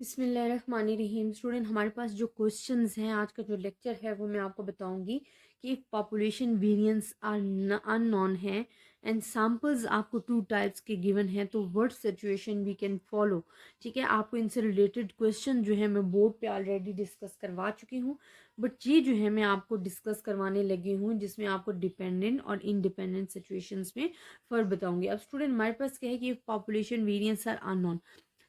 बिस्मिल्लाहिर्रहमानिर्रहीम। स्टूडेंट, हमारे पास जो क्वेश्चंस हैं, आज का जो लेक्चर है वो मैं आपको बताऊंगी कि पॉपुलेशन वेरिएंस आर अननोन है एंड सैम्पल्स आपको टू टाइप्स के गिवन हैं, तो what situation we can follow. ठीक है, आपको इनसे रिलेटेड क्वेश्चन जो है मैं बोर्ड पे ऑलरेडी डिस्कस करवा चुकी हूँ, बट ये जो है मैं आपको डिस्कस करवाने लगी हूँ जिसमें आपको डिपेंडेंट और इंडिपेंडेंट सिचुएशंस में फ़र्क बताऊंगी। अब स्टूडेंट, हमारे पास क्या है कि population variance are unknown.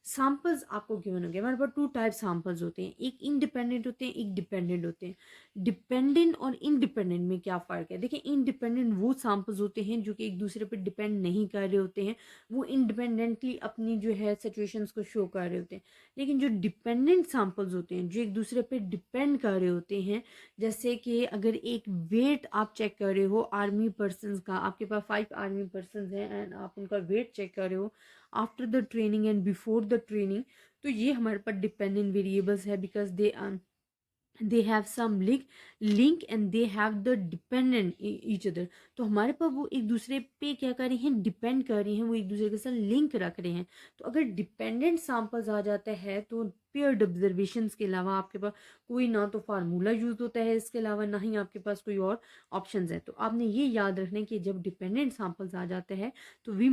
Samples आपको गिवन हो गया। हमारे पास टू टाइप सैम्पल्स होते हैं, एक इंडिपेंडेंट होते हैं, एक डिपेंडेंट होते हैं। डिपेंडेंट और इंडिपेंडेंट में क्या फ़र्क है? देखिए, इंडिपेंडेंट वो सैम्पल्स होते हैं जो कि एक दूसरे पर डिपेंड नहीं कर रहे होते हैं, वो इंडिपेंडेंटली अपनी जो है सिचुएशंस को शो कर रहे होते हैं। लेकिन जो डिपेंडेंट सैम्पल्स होते हैं जो एक दूसरे पर डिपेंड कर रहे होते हैं, जैसे कि अगर एक वेट आप चेक कर रहे हो आर्मी पर्सन का, आपके पास 5 आर्मी पर्सन हैं एंड आप उनका वेट चेक कर रहे हो after the training and before the training, तो ये हमारे पास डिपेंडेंट वेरिएबल्स है because they have some link and they have the dependent each other. तो हमारे पास वो एक दूसरे पे क्या कर रही हैं, डिपेंड कर रही हैं, वो एक दूसरे के साथ लिंक रख रहे हैं। तो अगर डिपेंडेंट सैंपल्स आ जाता है तो पेयर्ड ऑब्जर्वेशंस के अलावा आपके पास कोई ना तो फार्मूला यूज होता है, इसके अलावा ना ही आपके पास कोई और ऑप्शंस है। तो आपने ये याद रखना है कि जब डिपेंडेंट सैंपल्स आ जाते हैं तो वी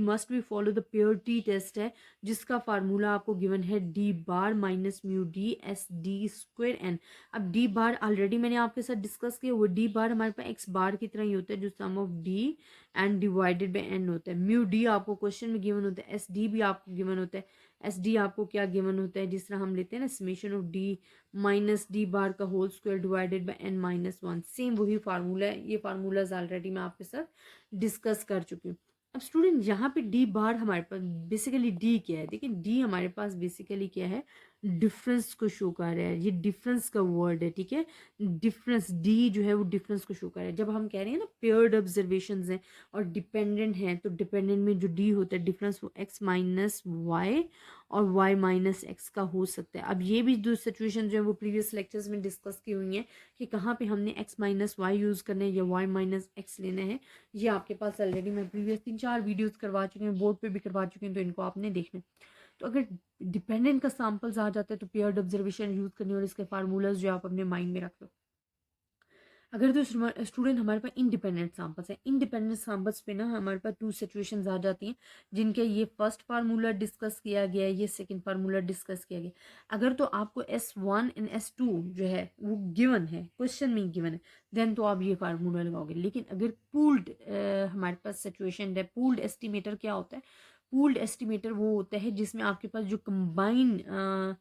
मस्ट भी follow the pair t test है, जिसका फार्मूला आपको गिवन है d bar minus mu d s d square n. अब डी बार ऑलरेडी मैंने आपके साथ डिस्कस किया, वो डी बार हमारे पास एक्स बार की तरह ही होता है, जो sum of d and divided by n होता है। म्यू डी आपको क्वेश्चन में गिवन होता है, एस डी भी आपको गिवन होता है। एस डी आपको क्या गिवन होता है, जिस तरह हम लेते हैं ना summation of d minus d bar का whole square divided by n minus one, same वही फार्मूला है। ये फार्मूलाज ऑलरेडी मैं आपके साथ डिस्कस कर चुकी हूँ। अब स्टूडेंट, यहाँ पे डी बार हमारे पास बेसिकली डी क्या है? देखिए, डी हमारे पास बेसिकली क्या है, डिफरेंस को शो कर रहा है। ये डिफरेंस का वर्ड है, ठीक है। डिफरेंस, डी जो है वो डिफरेंस को शो कर रहा है। जब हम कह रहे हैं ना पेयर्ड ऑब्जर्वेशंस हैं और डिपेंडेंट हैं, तो डिपेंडेंट में जो डी होता है डिफरेंस, वो एक्स माइनस वाई और वाई माइनस एक्स का हो सकता है। अब ये भी दो सिचुएशन जो है वो प्रीवियस लेक्चर्स में डिस्कस की हुई हैं कि कहाँ पे हमने एक्स माइनस वाई यूज़ करना है या वाई माइनस एक्स लेना है। ये आपके पास ऑलरेडी मैं प्रीवियस 3-4 वीडियोस करवा चुकी हूँ, बोर्ड पे भी करवा चुकी हूँ, तो इनको आपने देखना है। तो अगर डिपेंडेंट का सैंपल्स आ जाते हैं तो पेयर्ड ऑब्जर्वेशन यूज करनी, और इसके फार्मूलाज जो आप अपने माइंड में रख लो। अगर तो स्टूडेंट हमारे पास इंडिपेंडेंट सैंपल्स है, इंडिपेंडेंट सैंपल्स पे ना हमारे पास टू सिचुएशंस आ जाती हैं, जिनके ये फर्स्ट फार्मूला डिस्कस किया गया है, ये सेकंड फार्मूला डिस्कस किया गया। अगर तो आपको S1 एंड S2 जो है वो गिवन है, क्वेश्चन में गिवन है, देन तो आप ये फार्मूला लगाओगे। लेकिन अगर पूल्ड हमारे पास सिचुएशन है, पूल्ड एस्टिमेटर क्या होता है? पूल्ड एस्टिमेटर वो होता है जिसमें आपके पास जो कंबाइन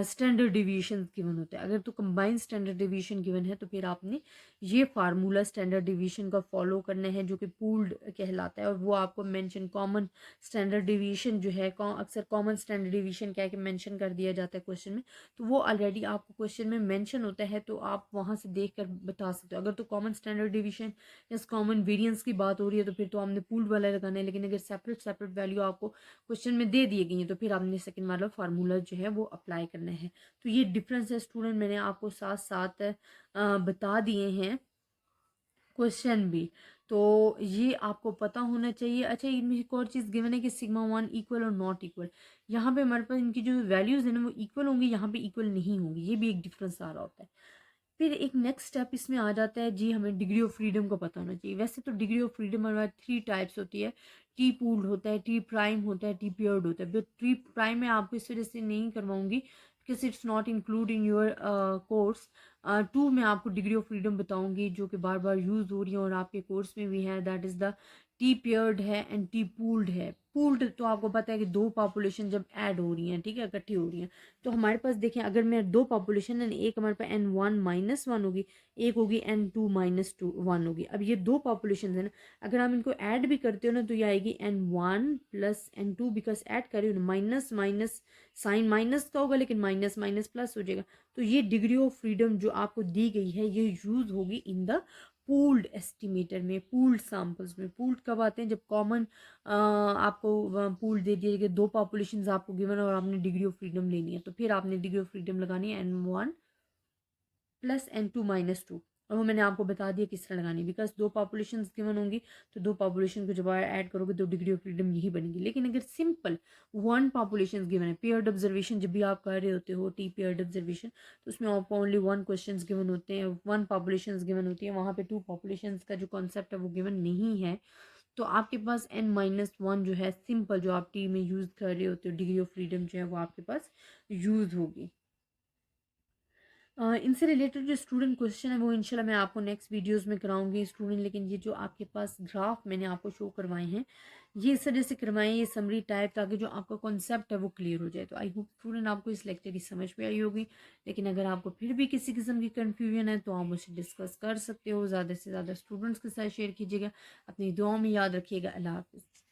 स्टैंडर्ड डिवीजन गिवन होता है। अगर तो कंबाइंड स्टैंडर्ड डिवीजन गिवन है तो फिर आपने ये फार्मूला स्टैंडर्ड डिवीजन का फॉलो करना है, जो कि पूल्ड कहलाता है। और वो आपको मेंशन कॉमन स्टैंडर्ड डिवीजन जो है, अक्सर कॉमन स्टैंडर्ड डिवीजन क्या है कि मेंशन कर दिया जाता है क्वेश्चन में, तो वो ऑलरेडी आपको क्वेश्चन में मेंशन होता है, तो आप वहाँ से देख कर बता सकते हो। अगर तो कॉमन स्टैंडर्ड डिवीजन या कॉमन वेरियंस की बात हो रही है तो फिर तो आपने पूल्ड वाला लगाना है। लेकिन अगर सेपरेट सेपरेट वैल्यू आपको क्वेश्चन में दे दिए गई हैं तो फिर आपने सेकंड वाला फार्मूला जो है वो अप्लाई करना है। तो ये डिफरेंस है स्टूडेंट, मैंने आपको साथ साथ बता दिए हैं क्वेश्चन भी, तो ये आपको पता होना चाहिए। अच्छा, इनमें एक और चीज़ गिवन है कि सिग्मा 1 इक्वल और नॉट इक्वल। यहाँ पे हमारे पास इनकी जो वैल्यूज़ है ना वो इक्वल होंगी, यहाँ पे इक्वल नहीं होंगी, ये भी एक डिफरेंस आ रहा होता है। फिर एक नेक्स्ट स्टेप इसमें आ जाता है जी, हमें डिग्री ऑफ फ्रीडम का पता होना चाहिए। वैसे तो डिग्री ऑफ फ्रीडम हमारे 3 टाइप्स होती है, टी पूल्ड होता है, टी प्राइम होता है, टी पेयर्ड होता है। बट टी प्राइम मैं आपको इस वजह से नहीं करवाऊंगी because it's not include in your course. टू मैं आपको डिग्री ऑफ फ्रीडम बताऊंगी जो कि बार बार यूज हो रही है और आपके कोर्स में भी है, that is the T paired है एंड टी पूल्ड है। पूल्ड तो आपको पता है कि दो पॉपुलेशन जब ऐड हो रही हैं, ठीक है, इकट्ठी हो रही हैं, तो हमारे पास देखें, अगर मैं दो पॉपुलेशन है, एक हमारे पास N1 माइनस वन होगी, एक होगी N2 माइनस टू वन होगी। अब ये दो पॉपुलेशन है ना, अगर हम इनको ऐड भी करते हो ना तो ये आएगी N1 plus N2, because add कर रही हो ना, माइनस माइनस साइन माइनस का होगा लेकिन माइनस माइनस प्लस हो जाएगा। तो ये डिग्री ऑफ फ्रीडम जो आपको दी गई है ये यूज होगी इन द पूल्ड एस्टिमेटर में, पूल्ड सैंपल्स में। पूल्ड कब आते हैं? जब कॉमन आपको पूल दे दिया कि दो पॉपुलेशन आपको गिवन और आपने डिग्री ऑफ फ्रीडम लेनी है, तो फिर आपने डिग्री ऑफ फ्रीडम लगानी है N1 plus N2 minus two. और वो मैंने आपको बता दिया किस तरह लगानी, बिकॉज 2 पॉपुलेशंस गिवन होंगी तो 2 पॉपुलेशन को जब ऐड करोगे तो डिग्री ऑफ फ्रीडम यही बनेगी। लेकिन अगर सिंपल 1 पॉपुलेशन गिवन है, पेयर्ड ऑब्जर्वेशन जब भी आप कर रहे होते हो टी पेयर्ड ऑब्जर्वेशन, तो उसमें आपको ओनली 1 क्वेश्चन गिवन होते हैं, 1 पॉपुलेशन गिवन होती है, वहाँ पे 2 पॉपुलेशन का जो कॉन्सेप्ट है वो गिवन नहीं है। तो आपके पास n-1 जो है सिंपल जो आप टी में यूज़ कर रहे होते हो डिग्री ऑफ फ्रीडम जो है वो आपके पास यूज़ होगी। इनसे रिलेटेड जो स्टूडेंट क्वेश्चन है वो इंशाल्लाह मैं आपको नेक्स्ट वीडियोस में कराऊंगी स्टूडेंट। लेकिन ये जो आपके पास ग्राफ मैंने आपको शो करवाए हैं ये इस तरह से करवाएं, ये समरी टाइप, ताकि जो आपका कॉन्सेप्ट है वो क्लियर हो जाए। तो आई होप स्टूडेंट आपको इस लेक्चर की समझ में आई होगी। लेकिन अगर आपको फिर भी किसी किस्म की कन्फ्यूजन है तो आप मुझसे डिस्कस कर सकते हो। ज़्यादा से ज़्यादा स्टूडेंट्स के साथ शेयर कीजिएगा। अपनी दुआओं में याद रखिएगा। अल्लाह हाफिज़।